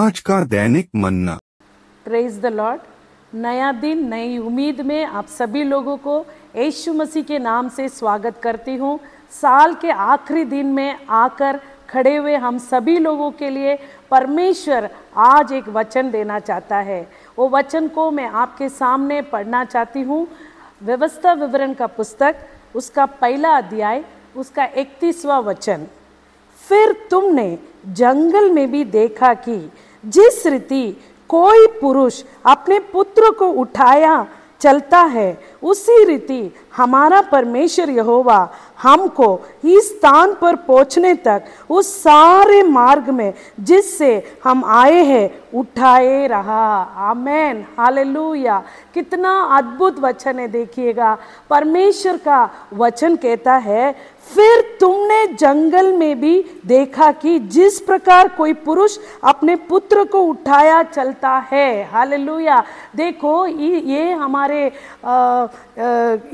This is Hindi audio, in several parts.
आज का दैनिक मन्ना। Praise the Lord. नया दिन नई उम्मीद में आप सभी लोगों को यीशु मसीह के नाम से स्वागत करती हूँ। साल के आखिरी दिन में आकर खड़े हुए हम सभी लोगों के लिए परमेश्वर आज एक वचन देना चाहता है। वो वचन को मैं आपके सामने पढ़ना चाहती हूँ। व्यवस्था विवरण का पुस्तक उसका पहला अध्याय उसका 31वां वचन। फिर तुमने जंगल में भी देखा कि जिस रीति कोई पुरुष अपने पुत्र को उठाया चलता है, उसी रीति हमारा परमेश्वर यहोवा हमको इस स्थान पर पहुंचने तक उस सारे मार्ग में जिससे हम आए हैं उठाए रहा। आमेन, हालेलुया। कितना अद्भुत वचन है, देखिएगा। परमेश्वर का वचन कहता है, फिर तुमने जंगल में भी देखा कि जिस प्रकार कोई पुरुष अपने पुत्र को उठाया चलता है। हालेलुया। देखो, ये हमारे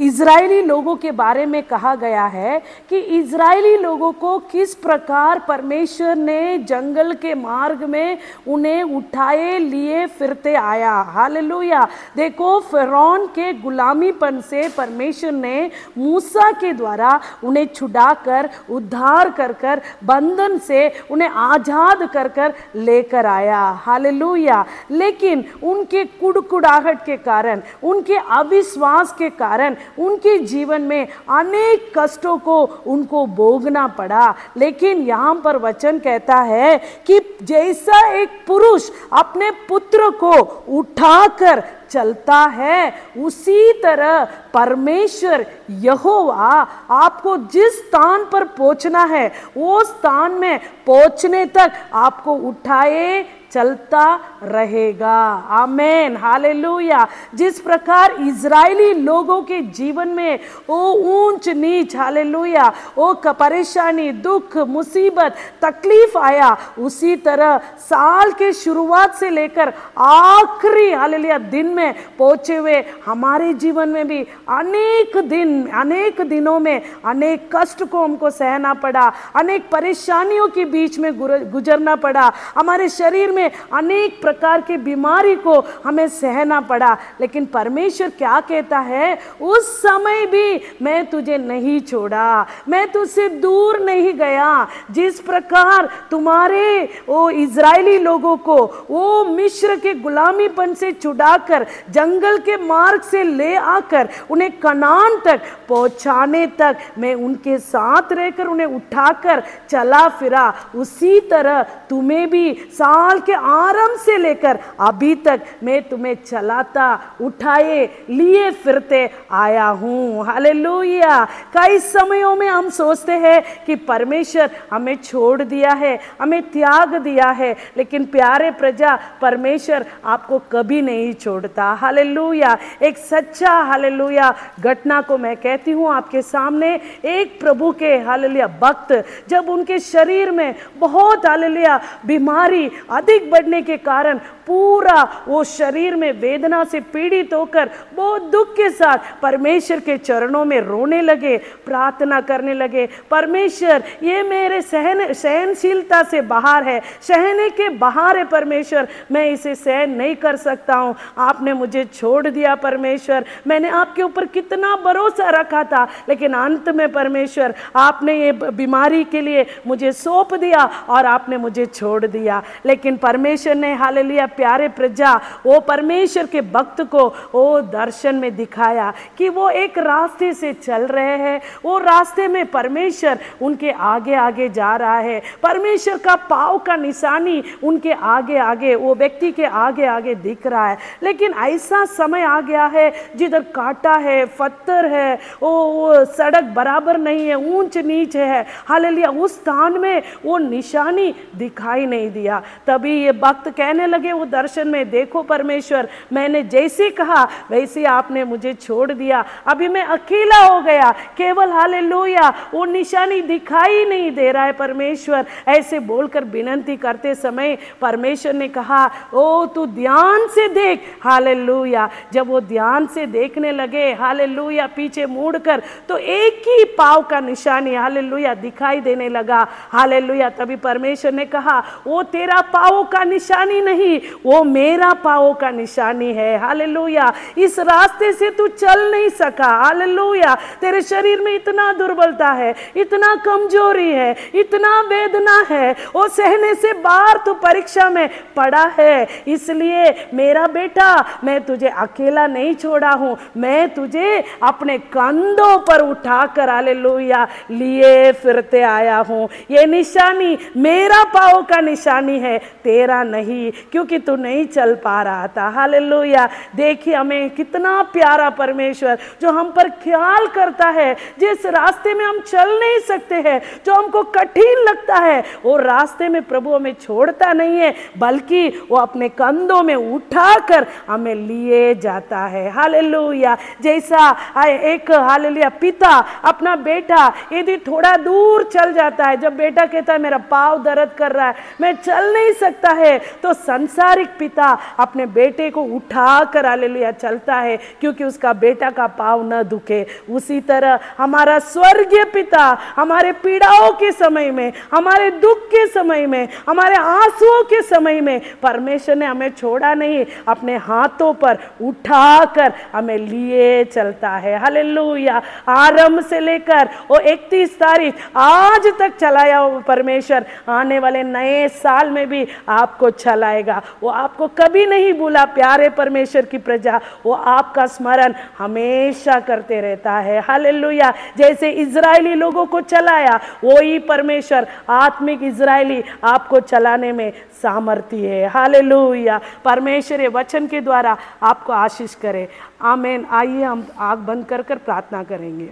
इज़राइली लोगों के बारे में कहा गया है कि इज़राइली लोगों को किस प्रकार परमेश्वर ने जंगल के मार्ग में उन्हें उठाए लिए फिरते आया। हालेलुया। देखो, फ़िरौन के गुलामीपन से परमेश्वर ने मूसा के द्वारा उन्हें छुड़ाकर उद्धार कर बंधन से उन्हें आजाद कर लेकर आया। हालेलुया। लेकिन उनके कुड़कुड़ाहट के कारण, उनके अविश्वास के कारण उनके जीवन में अनेक कष्टों को उनको भोगना पड़ा। लेकिन यहाँ पर वचन कहता है कि जैसा एक पुरुष अपने पुत्र को उठाकर चलता है, उसी तरह परमेश्वर यहोवा आपको जिस स्थान पर पहुंचना है वो स्थान में पहुंचने तक आपको उठाए चलता रहेगा। आमेन, हालेलुया। जिस प्रकार इज़राइली लोगों के जीवन में वो ऊंच नीच, हालेलुया, वो परेशानी, दुख, मुसीबत, तकलीफ आया, उसी तरह साल के शुरुआत से लेकर आखिरी, हालेलुया, दिन में पहुंचे हुए हमारे जीवन में भी अनेक दिनों में अनेक कष्ट को हमको सहना पड़ा, अनेक परेशानियों के बीच में गुजरना पड़ा, हमारे शरीर में अनेक प्रकार की बीमारी को हमें सहना पड़ा। लेकिन परमेश्वर क्या कहता है, उस समय भी मैं तुझे नहीं छोड़ा, मैं तुझसे दूर नहीं गया। जिस प्रकार तुम्हारे वो इज़राइली लोगों को वो मिस्र के गुलामीपन से छुड़ाकर जंगल के मार्ग से ले आकर उन्हें कनान तक पहुंचाने तक मैं उनके साथ रहकर उन्हें उठाकर चला फिरा, उसी तरह तुम्हें भी साल के आरंभ से लेकर अभी तक मैं तुम्हें चलाता, उठाए, लिए फिरते आया हूं। हालेलुया। कई समयों में हम सोचते हैं कि परमेश्वर हमें छोड़ दिया है, हमें त्याग दिया है, लेकिन प्यारे प्रजा, परमेश्वर आपको कभी नहीं छोड़ता। हालेलुया। एक सच्चा, हालेलुया, घटना को मैं कहती हूँ आपके सामने। एक प्रभु के, हालेलुया, भक्त जब उनके शरीर में बहुत, हालेलुया, बीमारी अधिक बढ़ने के कारण पूरा वो शरीर में वेदना से पीड़ित होकर बहुत दुख के साथ परमेश्वर के चरणों में रोने लगे, प्रार्थना करने लगे, परमेश्वर ये मेरे सहनशीलता से बाहर है, सहने के बाहर है परमेश्वर, मैं इसे सहन नहीं कर सकता हूँ, आपने मुझे छोड़ दिया परमेश्वर, मैंने आपके ऊपर कितना भरोसा रखा था, लेकिन अंत में परमेश्वर आपने ये बीमारी के लिए मुझे सौंप दिया और आपने मुझे छोड़ दिया। लेकिन परमेश्वर ने, हालेलुया, प्यारे प्रजा, वो परमेश्वर के भक्त को वो दर्शन में दिखाया कि वो एक रास्ते से चल रहे हैं, वो रास्ते में परमेश्वर उनके आगे आगे जा रहा है, परमेश्वर का पाँव का निशानी उनके आगे आगे, वो व्यक्ति के आगे आगे दिख रहा है। लेकिन ऐसा समय आ गया है जिधर कांटा है, पत्थर है, वो सड़क बराबर नहीं है, ऊंच नीच है, हालेलुया, उस स्थान में वो निशानी दिखाई नहीं दिया। तभी ये भक्त कहने लगे वो दर्शन में, देखो परमेश्वर मैंने जैसे कहा वैसे आपने मुझे छोड़ दिया, अभी मैं अकेला हो गया, केवल हालेलुया वो निशानी दिखाई नहीं दे रहा है परमेश्वर। ऐसे बोलकर विनती करते समय परमेश्वर ने कहा ओ तू ध्यान से देख, हालेलुया। जब वो ध्यान से देखने लगे हालेलुया पीछे मुड़कर, तो एक ही पाँव का निशानी हालेलुया दिखाई देने लगा, हालेलुया। तभी परमेश्वर ने कहा वो तेरा पाँव का निशानी नहीं, वो मेरा पाँव का निशानी है, हालेलुया। इस रास्ते से तू चल नहीं सका, हालेलुया। तेरे शरीर में इतना दुर्बलता है, इतना कमजोरी है, इतना वेदना है, वो सहने से बाहर तू परीक्षा में पड़ा है। इसलिए मेरा बेटा मैं तुझे अकेला नहीं छोड़ा हूं, मैं तुझे अपने कंधों पर उठाकर हालेलुया लिए फिरते आया हूं। ये निशानी मेरा पाँव का निशानी है, तेरा नहीं, क्योंकि तू नहीं चल पा रहा था, हालेलुया। देखिए हमें कितना प्यारा परमेश्वर जो हम पर ख्याल करता है। जिस रास्ते में हम चल नहीं सकते हैं, जो हमको कठिन लगता है, वो रास्ते में प्रभु हमें छोड़ता नहीं है, बल्कि वो अपने कंधों में उठाकर हमें लिए जाता है, हालेलुया। जैसा एक हालेलुया पिता अपना बेटा यदि थोड़ा दूर चल जाता है, जब बेटा कहता है मेरा पाँव दर्द कर रहा है, मैं चल नहीं सकता है, तो संसारिक पिता अपने बेटे को उठाकर हालेलुया चलता है, क्योंकि उसका बेटा का पाँव न दुखे। उसी तरह हमारा स्वर्गीय पिता हमारे पीड़ाओं के समय में, हमारे दुख के समय में, हमारे आंसुओं के समय में परमेश्वर ने हमें छोड़ा नहीं, अपने हाथों पर उठाकर हमें लिए चलता है, हालेलुया। आरंभ से लेकर वो 31 तारीख आज तक चलाया वो परमेश्वर, आने वाले नए साल में भी आपको चलाएगा। वो आपको कभी नहीं भूला प्यारे परमेश्वर की प्रजा, वो आपका स्मरण हमेशा करते रहता है, हालेलुया। जैसे इजरायली लोगों को चलाया, वही परमेश्वर आत्मिक इजरायली आपको चलाने में सामर्थ्य है, हालेलुया। परमेश्वर ये वचन के द्वारा आपको आशीष करे, आमीन। आइए हम आँख बंद कर प्रार्थना करेंगे।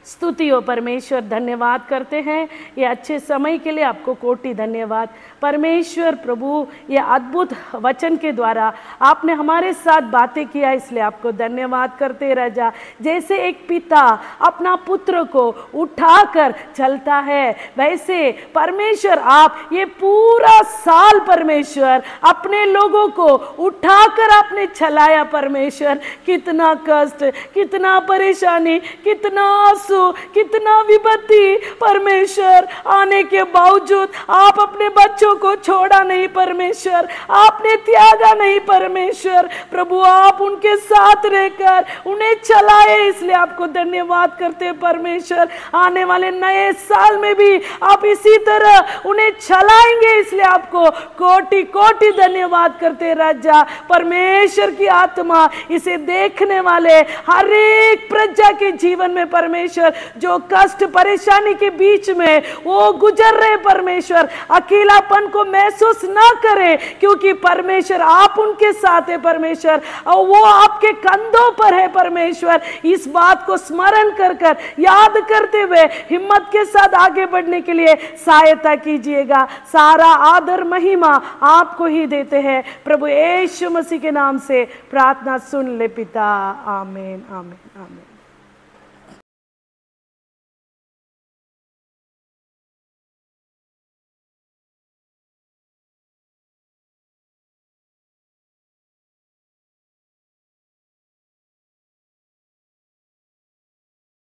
स्तुति हो परमेश्वर, धन्यवाद करते हैं ये अच्छे समय के लिए, आपको कोटि धन्यवाद परमेश्वर। प्रभु ये अद्भुत वचन के द्वारा आपने हमारे साथ बातें किया, इसलिए आपको धन्यवाद करते राजा। जैसे एक पिता अपना पुत्र को उठाकर चलता है, वैसे परमेश्वर आप ये पूरा साल परमेश्वर अपने लोगों को उठाकर आपने चलाया परमेश्वर। कितना कष्ट, कितना परेशानी, कितना आंसू, कितना विपत्ति परमेश्वर आने के बावजूद आप अपने बच्चों को छोड़ा नहीं परमेश्वर, आपने त्यागा नहीं परमेश्वर। प्रभु आप उनके साथ रहकर उन्हें चलाए, इसलिए आपको धन्यवाद करते परमेश्वर। आने वाले नए साल में भी आप इसी तरह उन्हें चलाएंगे, इसलिए आपको कोटि कोटि धन्यवाद करते राजा। परमेश्वर की आत्मा इसे देखने वाले हर एक प्रजा के जीवन में परमेश्वर जो कष्ट परेशानी के बीच में वो गुजर रहे परमेश्वर, अकेलापन को महसूस ना करे, क्योंकि परमेश्वर आप उनके साथ है परमेश्वर, और वो आपके कंधों पर है परमेश्वर। इस बात को स्मरण कर याद करते हुए हिम्मत के साथ आगे बढ़ने के लिए सहायता कीजिएगा। सारा आदर महिमा आपको ही देते हैं प्रभु यीशु मसीह के नाम से प्रार्थना सुन ले पिता, आमीन आमीन आमीन।